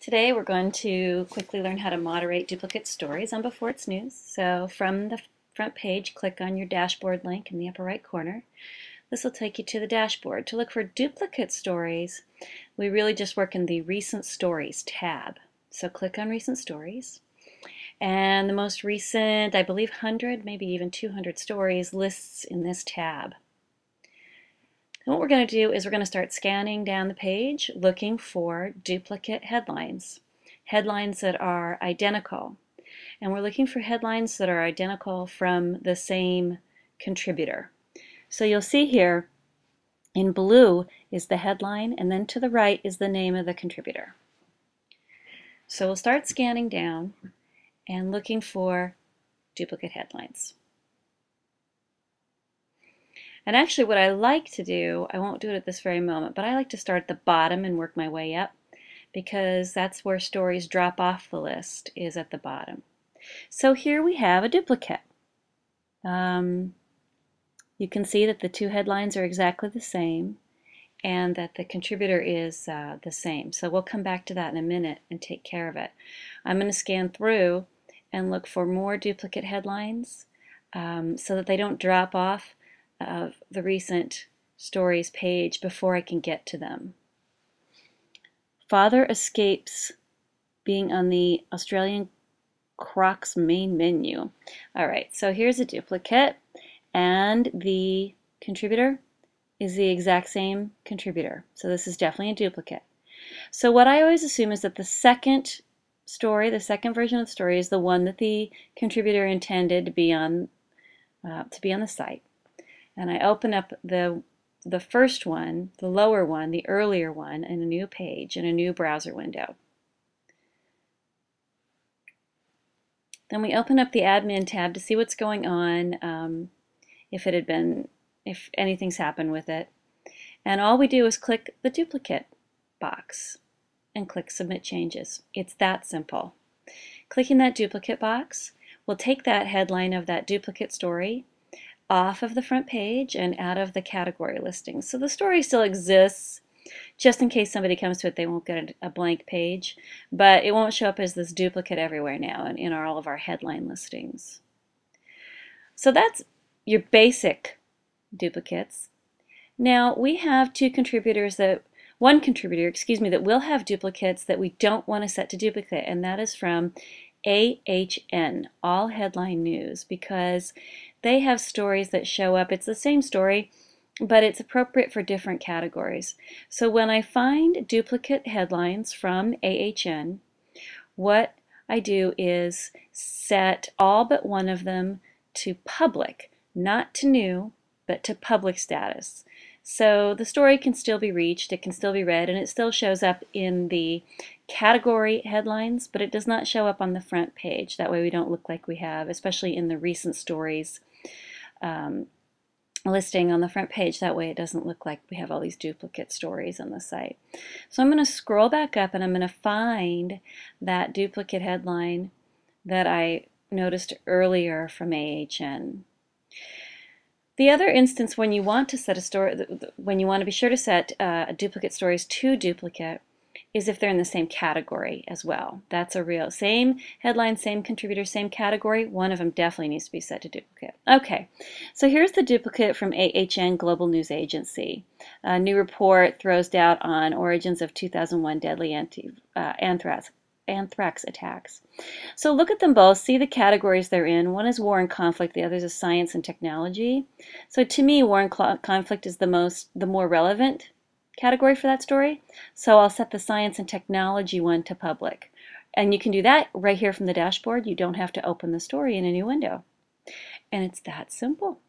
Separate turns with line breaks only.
Today we're going to quickly learn how to moderate duplicate stories on Before It's News. So from the front page, click on your dashboard link in the upper right corner. This will take you to the dashboard. To look for duplicate stories, we really just work in the Recent Stories tab. So click on Recent Stories. And the most recent, I believe 100, maybe even 200 stories lists in this tab. And what we're going to do is we're going to start scanning down the page looking for duplicate headlines, headlines that are identical. And we're looking for headlines that are identical from the same contributor. So you'll see here in blue is the headline, and then to the right is the name of the contributor. So we'll start scanning down and looking for duplicate headlines. And actually what I like to do, I won't do it at this very moment, but I like to start at the bottom and work my way up because that's where stories drop off the list, is at the bottom. So here we have a duplicate. You can see that the two headlines are exactly the same and that the contributor is the same. So we'll come back to that in a minute and take care of it. I'm going to scan through and look for more duplicate headlines so that they don't drop off of the recent stories page before I can get to them. Father escapes being on the Australian Crocs main menu. Alright, so here's a duplicate, and the contributor is the exact same contributor. So this is definitely a duplicate. So what I always assume is that the second story, the second version of the story, is the one that the contributor intended to be on the site. And I open up the first one, the lower one, the earlier one, in a new page, in a new browser window. Then we open up the admin tab to see what's going on, if anything's happened with it. And all we do is click the duplicate box and click Submit Changes. It's that simple. Clicking that duplicate box will take that headline of that duplicate story off of the front page and out of the category listings. So the story still exists. Just in case somebody comes to it, they won't get a blank page, but it won't show up as this duplicate everywhere now in all of our headline listings. So that's your basic duplicates. Now we have one contributor, that will have duplicates that we don't want to set to duplicate, and that is from AHN, All Headline News, because they have stories that show up. It's the same story, but it's appropriate for different categories. So when I find duplicate headlines from AHN, what I do is set all but one of them to public, not to new, but to public status. So the story can still be reached, it can still be read, and it still shows up in the category headlines, but it does not show up on the front page. That way we don't look like we have, especially in the recent stories listing on the front page. That way it doesn't look like we have all these duplicate stories on the site. So I'm going to scroll back up and I'm going to find that duplicate headline that I noticed earlier from AHN. The other instance when you want to set a story, when you want to be sure to set duplicate stories to duplicate, is if they're in the same category as well. That's a real same headline, same contributor, same category. One of them definitely needs to be set to duplicate. Okay, so here's the duplicate from AHN Global News Agency. A new report throws doubt on origins of 2001 deadly anthrax attacks. So look at them both, see the categories they're in. One is war and conflict, the other is science and technology. So to me, war and conflict is the more relevant category for that story. So I'll set the science and technology one to public. And you can do that right here from the dashboard. You don't have to open the story in a new window. And it's that simple.